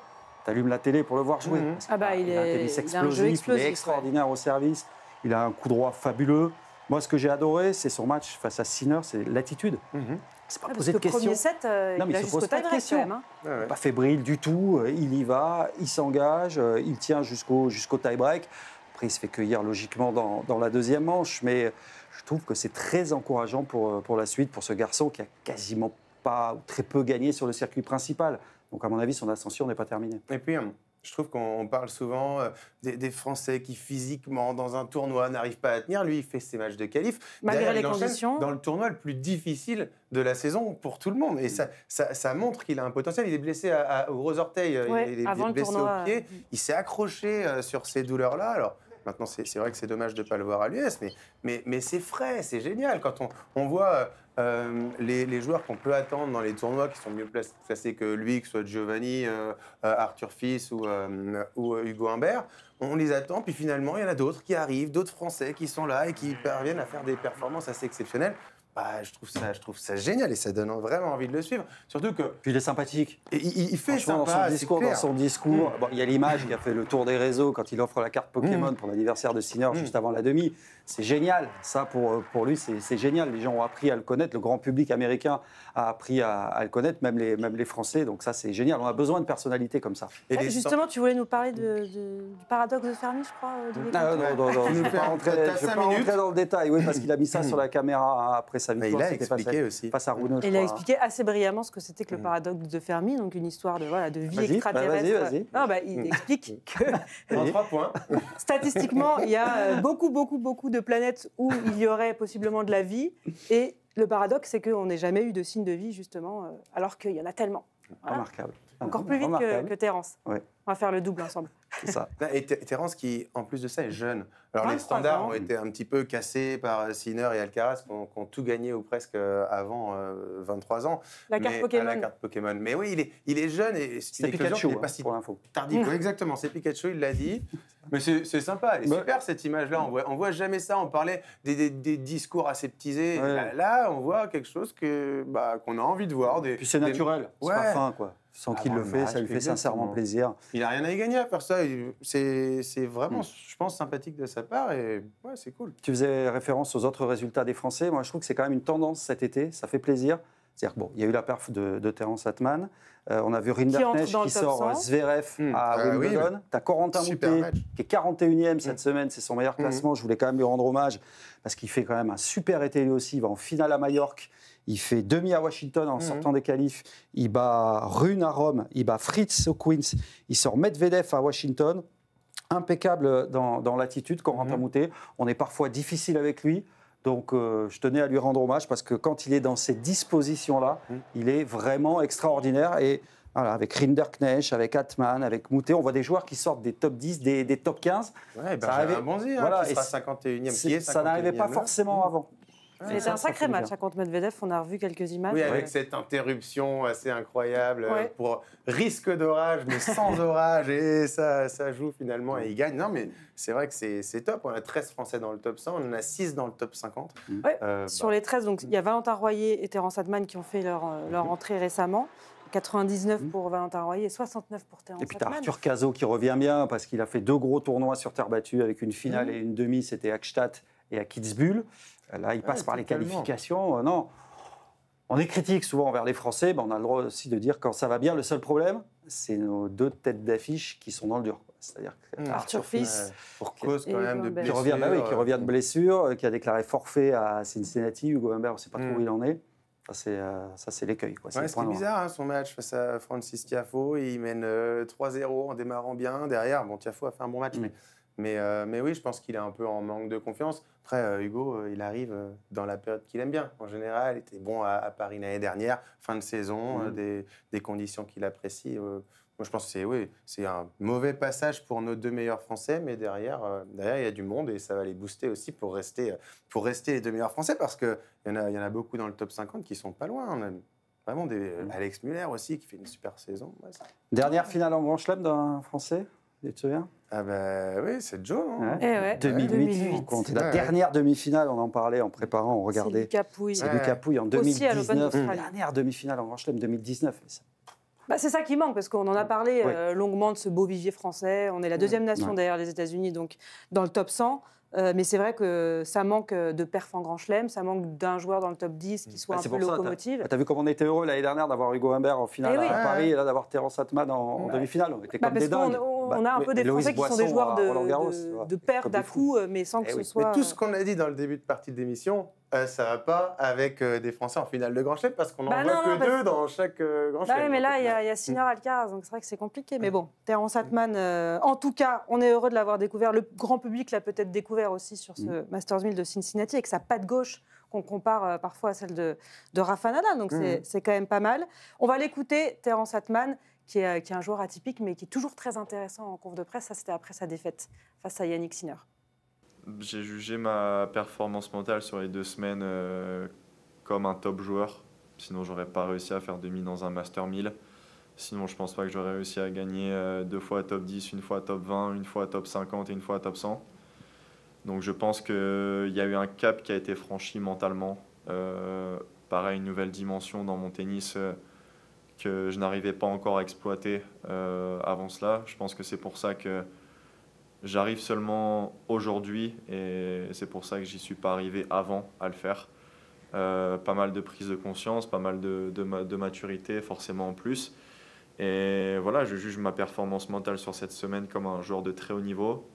Speaker 2: Tu allumes la télé pour le voir jouer. Il a un tennis explosif, il est extraordinaire au service. Il a un coup droit fabuleux. Moi, ce que j'ai adoré, c'est son match face à Sinner, c'est l'attitude. C'est pas posé de questions.
Speaker 1: Premier set, il a jusqu'au tie-break quand même.
Speaker 2: Pas fébrile du tout. Il y va, il s'engage, il tient jusqu'au tie-break. Après, il se fait cueillir logiquement dans la deuxième manche. Mais je trouve que c'est très encourageant pour la suite, pour ce garçon qui a quasiment pas ou très peu gagné sur le circuit principal. Donc, à mon avis, son ascension n'est pas terminée.
Speaker 3: Et puis, je trouve qu'on parle souvent des Français qui, physiquement, dans un tournoi, n'arrivent pas à tenir. Lui, il fait ses matchs de qualif.
Speaker 1: Malgré les conditions.
Speaker 3: Dans le tournoi le plus difficile de la saison pour tout le monde. Et ça montre qu'il a un potentiel. Il est blessé au gros orteil. Il est blessé au pied. Il s'est accroché sur ces douleurs-là. Alors, maintenant, c'est vrai que c'est dommage de ne pas le voir à l'US, mais c'est frais, c'est génial. Quand on voit les joueurs qu'on peut attendre dans les tournois qui sont mieux placés que lui, que ce soit Giovanni, Arthur Fils ou Hugo Humbert, on les attend, puis finalement, il y en a d'autres qui arrivent, d'autres Français qui sont là et qui parviennent à faire des performances assez exceptionnelles. Je trouve ça génial et ça donne vraiment envie de le suivre. Surtout que.
Speaker 2: Puis il est sympathique.
Speaker 3: Et il fait sympa,
Speaker 2: dans son discours. Il y a l'image qui a fait le tour des réseaux quand il offre la carte Pokémon pour l'anniversaire de Sinner juste avant la demi. C'est génial. Ça, pour lui, c'est génial. Les gens ont appris à le connaître. Le grand public américain a appris à le connaître, même les Français. Donc ça, c'est génial. On a besoin de personnalités comme ça.
Speaker 1: Et justement, tu voulais nous parler du paradoxe de Fermi, je crois.
Speaker 2: Non. Je ne vais pas rentrer dans le détail. Oui, parce qu'il a mis ça sur la caméra après sa victoire.
Speaker 3: Il a expliqué aussi.
Speaker 2: Face à Runeux.
Speaker 1: Il a expliqué assez brillamment ce que c'était que le paradoxe de Fermi, donc une histoire de vie extraterrestre.
Speaker 2: Vas-y.
Speaker 1: Non, il explique que
Speaker 3: en 3 points.
Speaker 1: Statistiquement, il y a beaucoup de planètes où il y aurait possiblement de la vie. Et le paradoxe, c'est qu'on n'ait jamais eu de signe de vie, justement, alors qu'il y en a tellement. Voilà.
Speaker 2: Remarquable.
Speaker 1: Encore plus vite que Terence.
Speaker 2: Ouais.
Speaker 1: On va faire le double ensemble.
Speaker 2: C'est ça.
Speaker 3: Et Terence, qui, en plus de ça, est jeune. Alors, les standards ont été un petit peu cassés par Sinner et Alcaraz, qui ont tout gagné ou presque avant 23 ans.
Speaker 1: La carte
Speaker 3: Pokémon. Mais oui, il est jeune et
Speaker 2: c'est Pikachu,
Speaker 3: il n'est pas si
Speaker 2: pour l'info.
Speaker 3: tardif. Exactement, c'est Pikachu, il l'a dit. Mais c'est sympa, elle est super cette image-là. On voit jamais ça. On parlait des discours aseptisés. Ouais. Là, on voit quelque chose qu'on a envie de voir.
Speaker 2: Puis c'est naturel, c'est pas fin, quoi. Sans qu'il le fait, ça lui fait sincèrement plaisir.
Speaker 3: Il n'a rien à y gagner à faire ça. C'est vraiment, je pense, sympathique de sa part et c'est cool.
Speaker 2: Tu faisais référence aux autres résultats des Français. Moi, je trouve que c'est quand même une tendance cet été. Ça fait plaisir. C'est-à-dire il y a eu la perf de Terence Atman. On a vu Rinderknecht qui sort Zverev à Wimbledon. Tu as Corentin Moutet qui est 41e cette semaine. C'est son meilleur classement. Je voulais quand même lui rendre hommage parce qu'il fait quand même un super été lui aussi. Il va en finale à Majorque. Il fait demi à Washington en sortant des qualifs. Il bat Rune à Rome. Il bat Fritz au Queens. Il sort Medvedev à Washington. impeccable dans l'attitude, Corentin Moutet. On est parfois difficile avec lui. Donc, je tenais à lui rendre hommage parce que quand il est dans ces dispositions-là, il est vraiment extraordinaire. Et voilà, avec Rinderknecht, avec Atman, avec Moutet, on voit des joueurs qui sortent des top 10, des top 15.
Speaker 3: Ouais, Benjamin Bonzi, voilà, qui sera 51e.
Speaker 2: Ça n'arrivait pas forcément avant.
Speaker 1: C'était un sacré match contre Medvedev, on a revu quelques images.
Speaker 3: Oui, avec cette interruption assez incroyable pour risque d'orage, mais sans orage, et ça joue finalement et il gagne. Non, mais c'est vrai que c'est top. On a 13 Français dans le top 100, on en a 6 dans le top 50.
Speaker 1: Sur les 13, donc, il y a Valentin Royer et Terence Atman qui ont fait leur entrée récemment. 99 pour Valentin Royer et 69 pour Terence Atman.
Speaker 2: Et puis tu as Arthur Cazot qui revient bien parce qu'il a fait 2 gros tournois sur terre battue avec une finale et une demi, c'était à Gstaad et à Kitzbühel. Là, il passe par les qualifications. Non, on est critique souvent envers les Français, mais on a le droit aussi de dire quand ça va bien. Le seul problème, c'est nos 2 têtes d'affiche qui sont dans le dur. C'est-à-dire
Speaker 1: Arthur Fils,
Speaker 3: pour cause quand même de blessure,
Speaker 2: qui revient de blessure, qui a déclaré forfait à Cincinnati. Hugo Humbert, on ne sait pas trop où il en est. Ça, c'est l'écueil.
Speaker 3: C'était bizarre, son match face à Francis Tiafoe. Il mène 3-0 en démarrant bien. Derrière, Tiafoe a fait un bon match, mais oui, je pense qu'il est un peu en manque de confiance. Après, Hugo, il arrive dans la période qu'il aime bien. En général, il était bon à Paris l'année dernière, fin de saison, des conditions qu'il apprécie. Moi, je pense que c'est un mauvais passage pour nos 2 meilleurs Français, mais derrière, il y a du monde et ça va les booster aussi pour rester les 2 meilleurs Français parce qu'il y en a beaucoup dans le top 50 qui sont pas loin. On a vraiment Alex Muller aussi qui fait une super saison.
Speaker 2: Dernière finale en Grand Chelem d'un Français, tu te souviens ?
Speaker 3: Ah oui, c'est Joe. Hein.
Speaker 2: 2008. C'est la dernière demi-finale, on en parlait en préparant, on regardait. C'est Lucas Pouille en 2019. La dernière demi-finale en Grand Chelem 2019.
Speaker 1: C'est ça qui manque, parce qu'on en a parlé longuement de ce beau vivier français. On est la 2e nation derrière les États-Unis, donc dans le top 100. Mais c'est vrai que ça manque de perf en Grand Chelem, ça manque d'un joueur dans le top 10 qui soit un peu locomotive.
Speaker 2: Tu as vu comme on était heureux l'année dernière d'avoir Hugo Humbert en finale à Paris et là d'avoir Terence Atman en demi-finale. On était comme des dingues.
Speaker 1: On a un peu des Français qui sont des joueurs de paire d'à-coups, mais sans que ce soit...
Speaker 3: Mais tout ce qu'on a dit dans le début de partie de l'émission, ça ne va pas avec des Français en finale de Grand Chelem parce qu'on n'en voit que 2 dans chaque Grand Chelem.
Speaker 1: Mais là, il y a Sinner Alcaraz, donc c'est vrai que c'est compliqué. Mais bon, Terence Atman, en tout cas, on est heureux de l'avoir découvert. Le grand public l'a peut-être découvert aussi sur ce Masters 1000 de Cincinnati, avec sa patte gauche qu'on compare parfois à celle de Rafa Nadal. Donc c'est quand même pas mal. On va l'écouter, Terence Atman, qui est un joueur atypique, mais qui est toujours très intéressant en conf de presse. Ça, c'était après sa défaite face à Yannick Sinner.
Speaker 6: J'ai jugé ma performance mentale sur les 2 semaines comme un top joueur. Sinon, j'aurais pas réussi à faire demi dans un Master 1000. Sinon, je pense pas que j'aurais réussi à gagner 2 fois top 10, une fois top 20, une fois top 50 et une fois top 100. Donc, je pense qu'il y a eu un cap qui a été franchi mentalement. Pareil, une nouvelle dimension dans mon tennis que je n'arrivais pas encore à exploiter avant cela. Je pense que c'est pour ça que j'arrive seulement aujourd'hui et c'est pour ça que j'y suis pas arrivé avant à le faire. Pas mal de prise de conscience, pas mal de maturité forcément en plus. Et voilà, je juge ma performance mentale sur cette semaine comme un joueur de très haut niveau.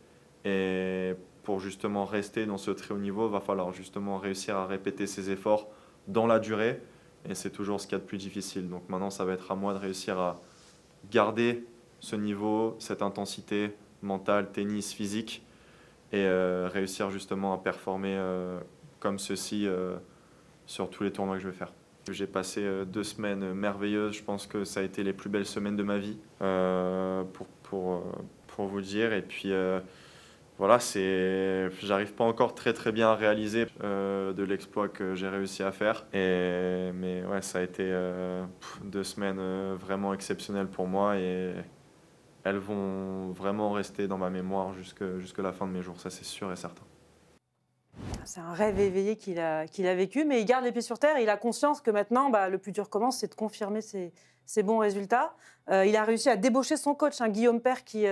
Speaker 6: Et pour justement rester dans ce très haut niveau, il va falloir justement réussir à répéter ses efforts dans la durée. Et c'est toujours ce qu'il y a de plus difficile. Donc maintenant, ça va être à moi de réussir à garder ce niveau, cette intensité mentale, tennis, physique, et réussir justement à performer comme ceci sur tous les tournois que je vais faire. J'ai passé 2 semaines merveilleuses. Je pense que ça a été les plus belles semaines de ma vie, pour vous dire. Et puis voilà, j'arrive pas encore très bien à réaliser de l'exploit que j'ai réussi à faire. Mais ouais, ça a été 2 semaines vraiment exceptionnelles pour moi et elles vont vraiment rester dans ma mémoire jusque la fin de mes jours, ça c'est sûr et certain.
Speaker 1: C'est un rêve éveillé qu'il a vécu, mais il garde les pieds sur terre. Il a conscience que maintenant, le plus dur commence, c'est de confirmer ses bons résultats. Il a réussi à débaucher son coach, Guillaume Père, qui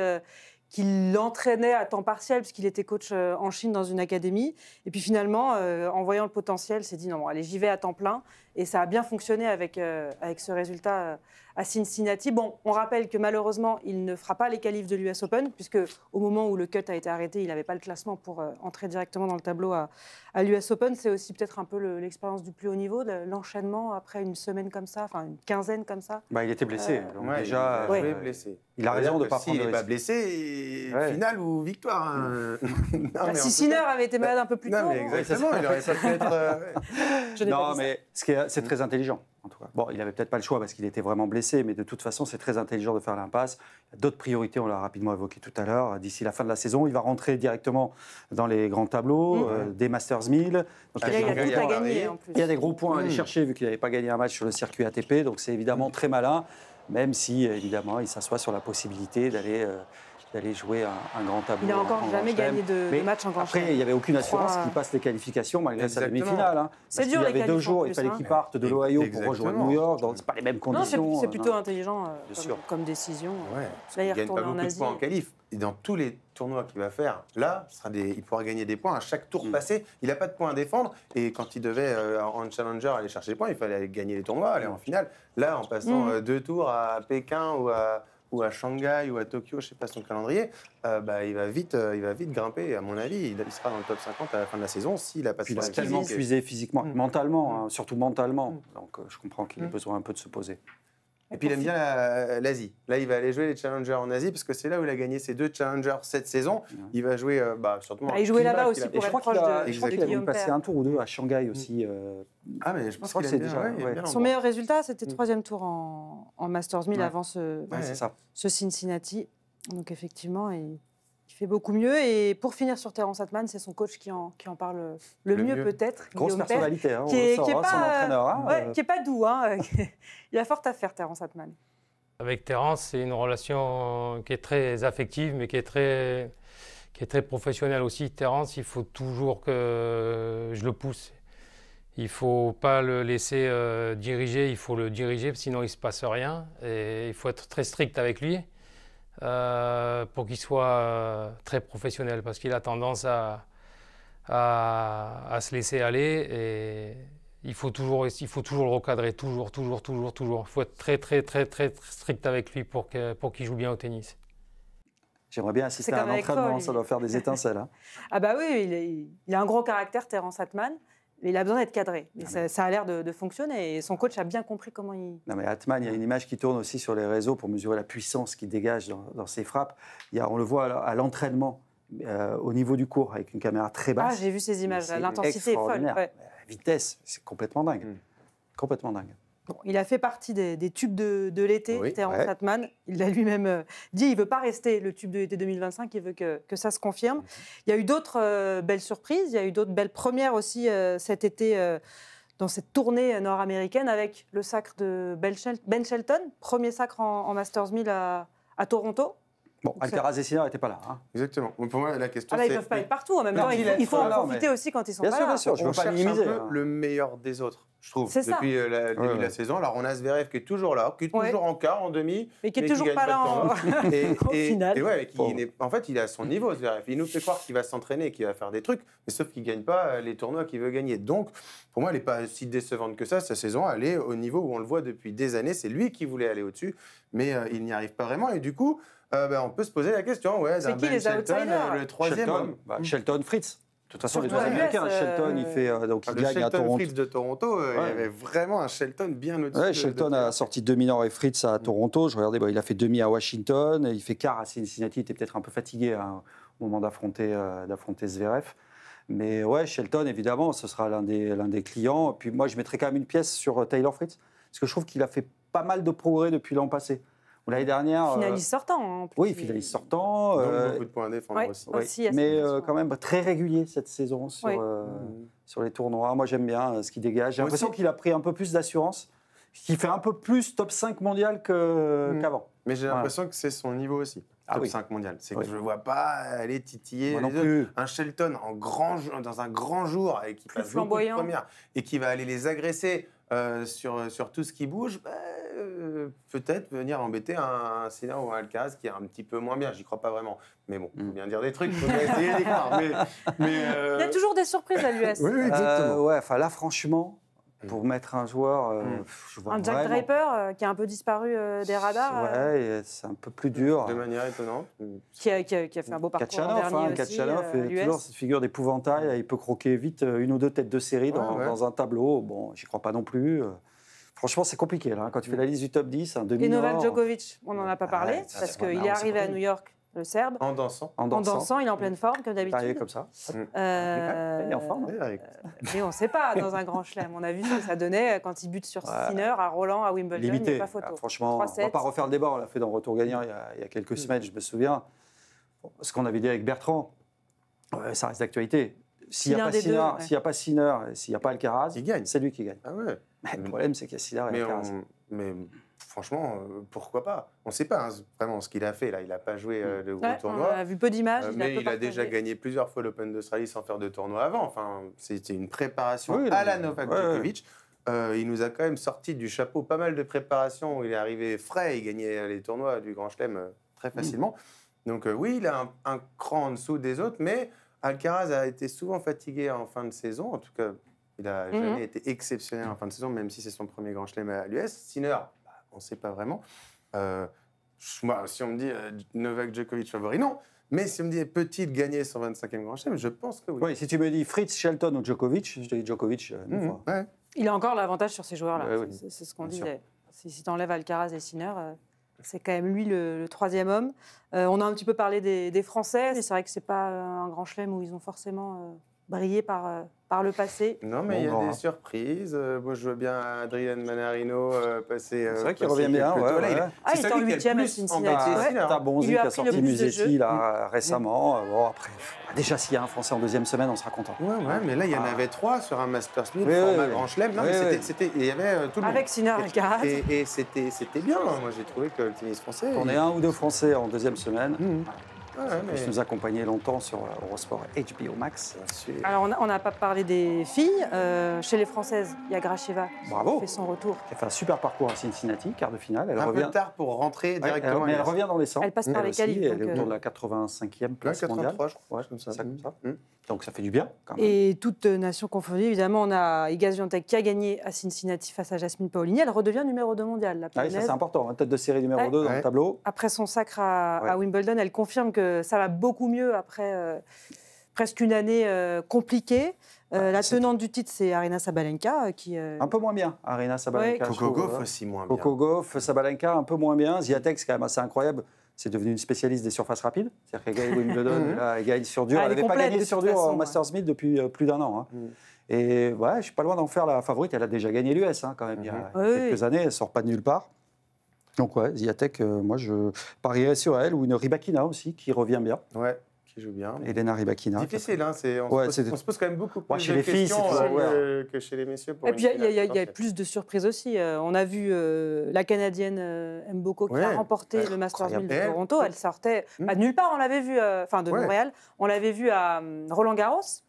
Speaker 1: l'entraînait à temps partiel, puisqu'il était coach en Chine dans une académie. Et puis finalement, en voyant le potentiel, s'est dit non, allez, j'y vais à temps plein. Et ça a bien fonctionné avec ce résultat à Cincinnati. Bon, on rappelle que malheureusement, il ne fera pas les qualifs de l'US Open, puisque au moment où le cut a été arrêté, il n'avait pas le classement pour entrer directement dans le tableau à l'US Open. C'est aussi peut-être un peu l'expérience du plus haut niveau, l'enchaînement après une semaine comme ça, enfin une quinzaine comme ça.
Speaker 2: Il était blessé. Donc déjà,
Speaker 3: blessé.
Speaker 2: Il a raison de ne pas prendre
Speaker 3: de risque. S'il n'est pas blessé, finale ou victoire. Hein.
Speaker 1: Si Sinner avait été malade un peu plus tôt.
Speaker 3: Non, mais exactement, il aurait pas pu être...
Speaker 2: Non, mais c'est très intelligent. En tout cas. Bon, il n'avait peut-être pas le choix parce qu'il était vraiment blessé, mais de toute façon, c'est très intelligent de faire l'impasse. Il y a d'autres priorités, on l'a rapidement évoqué tout à l'heure. D'ici la fin de la saison, il va rentrer directement dans les grands tableaux, des Masters 1000. Donc,
Speaker 1: il y a tout à gagner en plus.
Speaker 2: Il y a des gros points à aller chercher vu qu'il n'avait pas gagné un match sur le circuit ATP, donc c'est évidemment très malin, même si évidemment il s'assoit sur la possibilité d'aller jouer un grand tableau.
Speaker 1: Il n'a encore jamais gagné de match en Grand Chelem.
Speaker 2: Après, il n'y avait aucune assurance qu'il passe les qualifications malgré sa demi-finale. Hein,
Speaker 1: c'est dur,
Speaker 2: il y avait 2 jours,
Speaker 1: plus,
Speaker 2: il fallait qu'il parte de l'Ohio pour rejoindre New York. Ce n'est pas les mêmes conditions.
Speaker 1: Non, c'est plutôt intelligent comme décision.
Speaker 3: Là, il ne gagne pas beaucoup de points en qualif. Et dans tous les tournois qu'il va faire, là, il pourra gagner des points à chaque tour passé. Il n'a pas de points à défendre. Et quand il devait, en challenger, aller chercher des points, il fallait aller gagner les tournois, aller en finale. Là, en passant 2 tours à Pékin ou à Shanghai ou à Tokyo, je ne sais pas son calendrier, il va vite grimper. À mon avis, il sera dans le top 50 à la fin de la saison s'il a pas.
Speaker 2: Il va tellement puiser physiquement, mentalement, surtout mentalement. Donc je comprends qu'il ait besoin un peu de se poser.
Speaker 3: Et puis il aime bien l'Asie. Là, il va aller jouer les challengers en Asie parce que c'est là où il a gagné ses 2 challengers cette saison. Il va jouer surtout.
Speaker 1: Il jouait là-bas aussi pour être proche de
Speaker 2: Je crois qu'il a passé un tour ou 2 à Shanghai aussi.
Speaker 3: Ah, mais je pense que c'est déjà.
Speaker 1: Son meilleur résultat, c'était 3e tour en Masters 1000 avant ce Cincinnati. Donc effectivement, il fait beaucoup mieux. Et pour finir sur Terence Atman, c'est son coach qui en parle le mieux peut-être.
Speaker 2: Grosse personnalité,
Speaker 1: qui est
Speaker 2: son entraîneur.
Speaker 1: Qui n'est pas doux. Hein. Il a fort à faire, Terence Atman.
Speaker 7: Avec Terence, c'est une relation qui est très affective, mais qui est très professionnelle aussi. Terence, il faut toujours que je le pousse. Il ne faut pas le laisser diriger, il faut le diriger, sinon il ne se passe rien. Et il faut être très strict avec lui. Pour qu'il soit très professionnel, parce qu'il a tendance à se laisser aller et il faut toujours le recadrer, toujours. Il faut être très strict avec lui pour qu'il joue bien au tennis.
Speaker 2: J'aimerais bien assister à un entraînement, ça doit faire des étincelles. Hein.
Speaker 1: Ah bah oui, il a un gros caractère, Terence Atman. Mais il a besoin d'être cadré. Mais ça a l'air de fonctionner et son coach a bien compris comment il...
Speaker 2: Non mais Atman, il y a une image qui tourne aussi sur les réseaux pour mesurer la puissance qu'il dégage dans ses frappes. On le voit à l'entraînement, au niveau du court, avec une caméra très basse.
Speaker 1: Ah, j'ai vu ces images, l'intensité est folle. Ouais.
Speaker 2: La vitesse, c'est complètement dingue. Complètement dingue.
Speaker 1: Bon, il a fait partie des tubes de l'été, Terence Atman. Il l'a lui-même dit, il ne veut pas rester le tube de l'été 2025, il veut que ça se confirme. Il y a eu d'autres belles surprises, il y a eu d'autres belles premières aussi cet été dans cette tournée nord-américaine avec le sacre de Ben Shelton, premier sacre en Masters 1000 à Toronto.
Speaker 2: Bon, Alcaraz et Sinner n'étaient pas là. Hein.
Speaker 3: Exactement. Pour moi, la question,
Speaker 1: ils ne peuvent pas être partout. En même temps, il faut en profiter aussi quand ils sont pas là.
Speaker 2: Bien sûr, je ne veux pas minimiser.
Speaker 3: Un peu le meilleur des autres, je trouve,
Speaker 1: c'est
Speaker 3: depuis le début de la saison. Alors, on a Zverev qui est toujours là, qui est toujours en quart, en demi.
Speaker 1: Mais qui est toujours pas là au final.
Speaker 3: En fait, il est à son niveau, Zverev. Il nous fait croire qu'il va s'entraîner, qu'il va faire des trucs, mais sauf qu'il ne gagne pas les tournois qu'il veut gagner. Donc, pour moi, elle n'est pas si décevante que ça, sa saison. Elle est au niveau où on le voit depuis des années. C'est lui qui voulait aller au-dessus, mais il n'y arrive pas vraiment. Et du coup... on peut se poser la question,
Speaker 1: c'est qui les outsiders?
Speaker 3: Le troisième homme.
Speaker 2: Shelton, Fritz. De toute façon, les deux Américains, Shelton, il fait il gagne à Toronto.
Speaker 3: Fritz de Toronto, il y avait vraiment un Shelton bien au-dessus.
Speaker 2: Shelton a sorti dominant et Fritz à Toronto. Je regardais, il a fait demi à Washington, il fait quart à Cincinnati. Il était peut-être un peu fatigué au moment d'affronter Zverev. Mais ouais, Shelton, évidemment, ce sera l'un des clients. Puis moi, je mettrais quand même une pièce sur Taylor Fritz, parce que je trouve qu'il a fait pas mal de progrès depuis l'an passé. L'année dernière...
Speaker 1: Finaliste sortant.
Speaker 2: Oui, finaliste sortant.
Speaker 3: Beaucoup de points à défendre aussi.
Speaker 2: Mais quand même très régulier cette saison sur les tournois. Moi, j'aime bien ce qu'il dégage. J'ai l'impression qu'il a pris un peu plus d'assurance, qu'il fait un peu plus top 5 mondial qu'avant.
Speaker 3: Mais j'ai l'impression que c'est son niveau aussi. Top 5 mondial. C'est que je ne vois pas aller titiller les autres. Un Shelton dans un grand jour et qui passe beaucoup de premières et qui va aller les agresser sur tout ce qui bouge, peut-être venir embêter un Sinner ou un Alcaraz qui est un petit peu moins bien. J'y crois pas vraiment. Mais bon, il faut bien dire des trucs, il faut bien essayer d'y croire. Il
Speaker 1: y a toujours des surprises à l'US.
Speaker 3: Oui, exactement.
Speaker 2: Là, franchement, pour mettre un joueur. Je vois
Speaker 1: un Jack Draper qui a un peu disparu des radars.
Speaker 2: Ouais, c'est un peu plus dur.
Speaker 3: De manière étonnante.
Speaker 1: Qui a fait un beau parcours en dernier aussi.
Speaker 2: Kachanov est toujours cette figure d'épouvantail. Il peut croquer vite une ou deux têtes de série dans un tableau. Bon, j'y crois pas non plus. Franchement, c'est compliqué. Là, quand tu fais la liste du top 10, un demi.
Speaker 1: Et Novak Djokovic, on n'en a pas parlé, parce qu'il est arrivé à New York. Le Serbe.
Speaker 3: En dansant.
Speaker 1: Il est en pleine forme, comme d'habitude.
Speaker 2: Taillé comme ça. Il est en forme.
Speaker 1: Mais on ne sait pas, dans un grand chelem. On a vu ce que ça donnait quand il bute sur Sinner, à Roland, à Wimbledon.
Speaker 2: Limité.
Speaker 1: Il n'y a pas photo.
Speaker 2: Franchement, on ne va pas refaire le débat. On l'a fait dans Retour gagnant il y a quelques semaines, je me souviens. Ce qu'on avait dit avec Bertrand, ça reste d'actualité. S'il n'y a pas Sinner, s'il n'y a pas Alcaraz, c'est lui qui gagne.
Speaker 3: Ah ouais.
Speaker 2: Mais le problème, c'est qu'il y a Sinner et Alcaraz.
Speaker 3: Mais franchement, pourquoi pas? On ne sait pas vraiment ce qu'il a fait. Là, il n'a pas joué de gros tournois.
Speaker 1: On a vu peu d'images.
Speaker 3: Mais il a déjà gagné plusieurs fois l'Open d'Australie sans faire de tournoi avant. Enfin, c'était une préparation à la Novak Djokovic. Il nous a quand même sorti du chapeau pas mal de préparations où il est arrivé frais. Il gagnait les tournois du Grand Chelem très facilement. Donc oui, il a un cran en dessous des autres, mais Alcaraz a été souvent fatigué en fin de saison. En tout cas, il n'a jamais été exceptionnel en fin de saison, même si c'est son premier Grand Chelem à l'US. Sinner, on ne sait pas vraiment. Moi, si on me dit Novak Djokovic favori, non. Mais si on me dit peut-il gagner son 25e Grand Chelem, je pense que oui.
Speaker 2: Oui, si tu me dis Fritz, Shelton ou Djokovic, je te dis Djokovic.
Speaker 3: Ouais.
Speaker 1: Il a encore l'avantage sur ces joueurs-là.
Speaker 2: Ouais,
Speaker 1: c'est ce qu'on disait. Si tu enlèves Alcaraz et Sinner, c'est quand même lui le troisième homme. On a un petit peu parlé des Français. C'est vrai que ce n'est pas un Grand Chelem où ils ont forcément brillé par le passé.
Speaker 3: Non, mais il y a des surprises. Moi, je veux bien Adrian Manarino passer.
Speaker 2: C'est vrai qu'il revient bien.
Speaker 1: Il était en 8e à Cincinnati.
Speaker 2: Tabonzi qui a sorti Musetti récemment. Bon, après, déjà, s'il y a un Français en deuxième semaine, on sera content.
Speaker 3: Ouais, mais là, il y en avait 3 sur un Masters 1000, format Grand Chelem. Non, mais il y avait tout le monde.
Speaker 1: Avec Sinner et Alcaraz.
Speaker 3: Et c'était bien. Moi, j'ai trouvé que le tennis français...
Speaker 2: On est un ou deux Français en deuxième semaine.
Speaker 3: Mais...
Speaker 2: nous accompagner longtemps sur Eurosport HBO Max.
Speaker 1: Alors, on n'a pas parlé des filles. Chez les Françaises, il y a Gracheva qui fait son retour.
Speaker 2: Qui a fait un super parcours à Cincinnati, quart de finale. Elle
Speaker 3: revient tard pour rentrer directement.
Speaker 2: Mais elle revient dans les 100.
Speaker 1: Elle passe par les qualifs.
Speaker 2: Elle est autour de la 85e place mondiale.
Speaker 3: 83, je crois.
Speaker 2: Comme ça. Donc ça fait du bien. Quand même.
Speaker 1: Et toute nation confondue, évidemment, on a Iga Swiatek qui a gagné à Cincinnati face à Jasmine Paolini. Elle redevient numéro 2 mondiale. La
Speaker 2: ça c'est important. Tête de série numéro 2 dans le tableau.
Speaker 1: Après son sacre à Wimbledon, elle confirme que ça va beaucoup mieux après presque une année compliquée. La tenante du titre, c'est Aryna Sabalenka.
Speaker 2: Un peu moins bien, Aryna Sabalenka.
Speaker 3: Coco Gauff aussi moins bien.
Speaker 2: Coco Gauff, Sabalenka un peu moins bien. Swiatek, c'est quand même assez incroyable. C'est devenu une spécialiste des surfaces rapides. C'est-à-dire qu'elle gagne Wimbledon, elle gagne sur dur. Elle n'avait pas gagné sur dur en Masters 1000 depuis plus d'un an. Et je ne suis pas loin d'en faire la favorite. Elle a déjà gagné l'US quand même il y a quelques années. Elle ne sort pas de nulle part. Donc Swiatek, moi je parierais sur elle, ou une Rybakina aussi, qui revient bien.
Speaker 3: Ouais, qui joue bien.
Speaker 2: Elena Rybakina.
Speaker 3: Difficile, on se pose quand même beaucoup plus
Speaker 2: chez
Speaker 3: de
Speaker 2: les filles,
Speaker 3: questions que chez les messieurs.
Speaker 1: Et puis il y a plus de surprises aussi. On a vu la Canadienne Mboko qui a remporté le Masters 1000 de Toronto. Elle sortait de nulle part, on l'avait vu, de Montréal. On l'avait vu à Roland-Garros.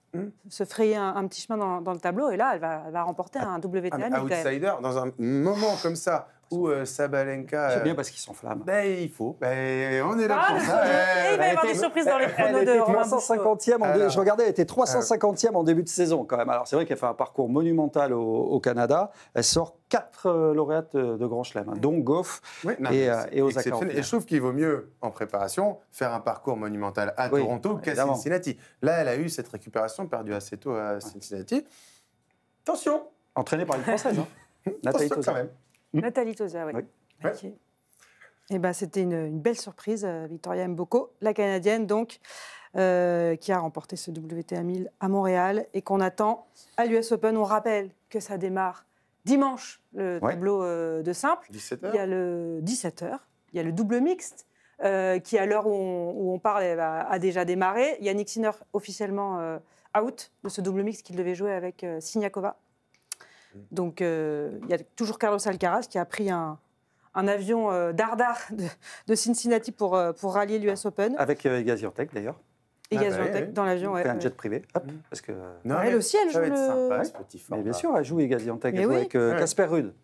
Speaker 1: Se frayer un petit chemin dans le tableau, et là, elle va remporter un WTA 1000.
Speaker 3: Outsider, dans un moment comme ça, où Sabalenka...
Speaker 2: C'est bien parce qu'ils s'enflamment.
Speaker 3: Il faut. On est là pour ça.
Speaker 1: Il va y avoir des surprises dans les chronos de Romain Bouchot.
Speaker 2: 350e, je regardais, elle était 350e en début de saison quand même. Alors c'est vrai qu'elle fait un parcours monumental au Canada. Elle sort 4 lauréates de Grand Chelem, dont Gauff et Osaka.
Speaker 3: Et je trouve qu'il vaut mieux, en préparation, faire un parcours monumental à Toronto qu'à Cincinnati. Là, elle a eu cette récupération perdue assez tôt à Cincinnati. Attention.
Speaker 2: Entraînée par une Française.
Speaker 3: Nathalie Tauza. Quand même.
Speaker 1: Nathalie Tauza, oui. Okay. Et c'était une belle surprise, Victoria Mboko, la Canadienne, donc, qui a remporté ce WTA 1000 à Montréal et qu'on attend à l'US Open. On rappelle que ça démarre dimanche, le tableau de simple.
Speaker 3: 17h.
Speaker 1: Il y a le 17h. Il y a le double mixte qui, à l'heure où on parle, a déjà démarré. Yannick Sinner officiellement out de ce double mixte qu'il devait jouer avec Siniakova. Donc, il y a toujours Carlos Alcaraz qui a pris un avion dardard de Cincinnati pour rallier l'US Open.
Speaker 2: Avec Iga Swiatek, d'ailleurs.
Speaker 1: Iga Swiatek dans l'avion,
Speaker 2: fait un jet privé. Hop, parce que...
Speaker 1: elle aussi, elle joue
Speaker 3: sympa, ce petit
Speaker 2: mais bien sûr, elle joue Iga Swiatek. Elle joue avec Casper Ruud.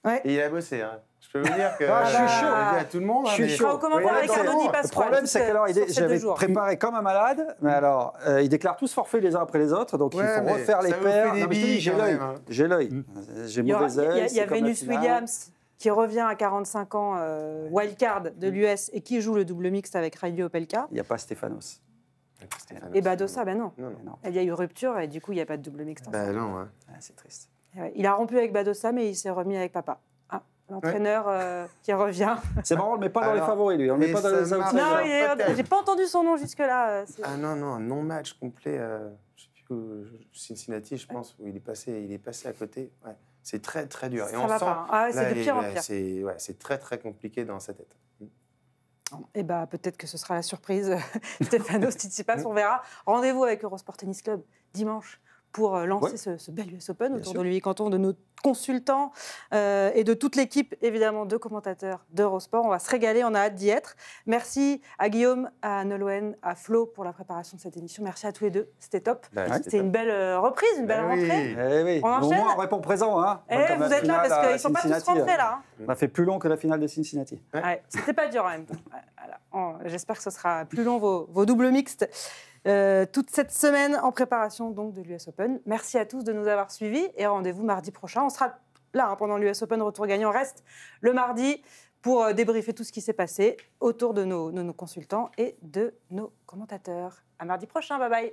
Speaker 1: Ouais.
Speaker 3: Et il a bossé. Hein. Je peux vous dire que
Speaker 2: Ah, je suis chaud.
Speaker 3: je l'ai dit à tout le monde.
Speaker 2: Je suis
Speaker 3: mais-
Speaker 2: chaud.
Speaker 1: Au commentaire,
Speaker 3: Ouais,
Speaker 1: Ricardo
Speaker 3: attends,
Speaker 1: n'y passe
Speaker 2: Le problème, c'est qu'alors, j'avais
Speaker 1: jours.
Speaker 2: préparé comme un malade, mais alors, ils déclarent tous forfaits les uns après les autres, donc il
Speaker 3: Ouais,
Speaker 2: faut
Speaker 3: mais
Speaker 2: refaire les
Speaker 3: ça vous fait
Speaker 2: paires.
Speaker 3: des
Speaker 2: Non, mais je te dis,
Speaker 3: billes
Speaker 2: j'ai
Speaker 3: quand
Speaker 2: l'œil.
Speaker 3: même, hein.
Speaker 2: J'ai l'œil. J'ai
Speaker 1: Il y, aura-
Speaker 2: mauvais œil.
Speaker 1: il y a
Speaker 2: c'est comme la
Speaker 1: Venus
Speaker 2: finale.
Speaker 1: Williams qui revient à 45 ans, wildcard de l'US et qui joue le double mixte avec Riley Opelka.
Speaker 2: Il n'y a pas Stéphanos.
Speaker 3: Stéphane,
Speaker 1: Et Badosa, ben non.
Speaker 3: Non, non.
Speaker 2: Non.
Speaker 1: Il y a eu rupture et du coup, il n'y a pas de double mixte.
Speaker 3: Bah non, ouais.
Speaker 2: Ah, c'est triste.
Speaker 1: Et ouais, il a rompu avec Badosa, mais il s'est remis avec papa. Ah, l'entraîneur qui revient.
Speaker 2: C'est marrant, on le met pas dans les
Speaker 3: Alors,
Speaker 2: favoris, lui. On le met
Speaker 3: mais
Speaker 2: pas dans les
Speaker 3: ça marche.
Speaker 2: outsiders.
Speaker 1: Non,
Speaker 3: peut-être.
Speaker 1: j'ai pas entendu son nom jusque-là.
Speaker 3: Ah non, non, un non-match complet. Je sais plus où, Cincinnati, je pense, où il est passé à côté. Ouais. C'est très, très dur. Et
Speaker 1: Ça
Speaker 3: on
Speaker 1: va
Speaker 3: sent.
Speaker 1: pas. Ah, ouais,
Speaker 3: là,
Speaker 1: c'est de pire en pire.
Speaker 3: C'est très, très compliqué dans sa tête.
Speaker 1: Et bah, peut-être que ce sera la surprise. Stéphanos Tsitsipas, on verra. Rendez-vous avec Eurosport Tennis Club dimanche pour lancer ce bel US Open autour de Louis Canton, de nos consultants et de toute l'équipe, évidemment, de commentateurs d'Eurosport. On va se régaler, on a hâte d'y être. Merci à Guillaume, à Nolwenn, à Flo pour la préparation de cette émission. Merci à tous les deux, c'était top.
Speaker 3: Bah,
Speaker 1: C'était une belle reprise, une belle
Speaker 3: oui.
Speaker 1: rentrée.
Speaker 2: Eh oui.
Speaker 1: On
Speaker 2: Au
Speaker 1: enchaîne.
Speaker 2: moins, on répond présent. Hein.
Speaker 1: Eh,
Speaker 2: Comme la
Speaker 1: vous êtes là
Speaker 2: finale
Speaker 1: parce
Speaker 2: à
Speaker 1: qu'ils ne sont pas tous
Speaker 2: Cincinnati,
Speaker 1: rentrés là.
Speaker 2: On a fait plus long que la finale de Cincinnati.
Speaker 1: Ouais, c'était pas dur en même temps. Ouais, voilà. J'espère que ce sera plus long vos doubles mixtes toute cette semaine en préparation donc de l'US Open. Merci à tous de nous avoir suivis et rendez-vous mardi prochain. On sera là pendant l'US Open retour gagnant. On reste le mardi pour débriefer tout ce qui s'est passé autour de nos consultants et de nos commentateurs. À mardi prochain, bye bye.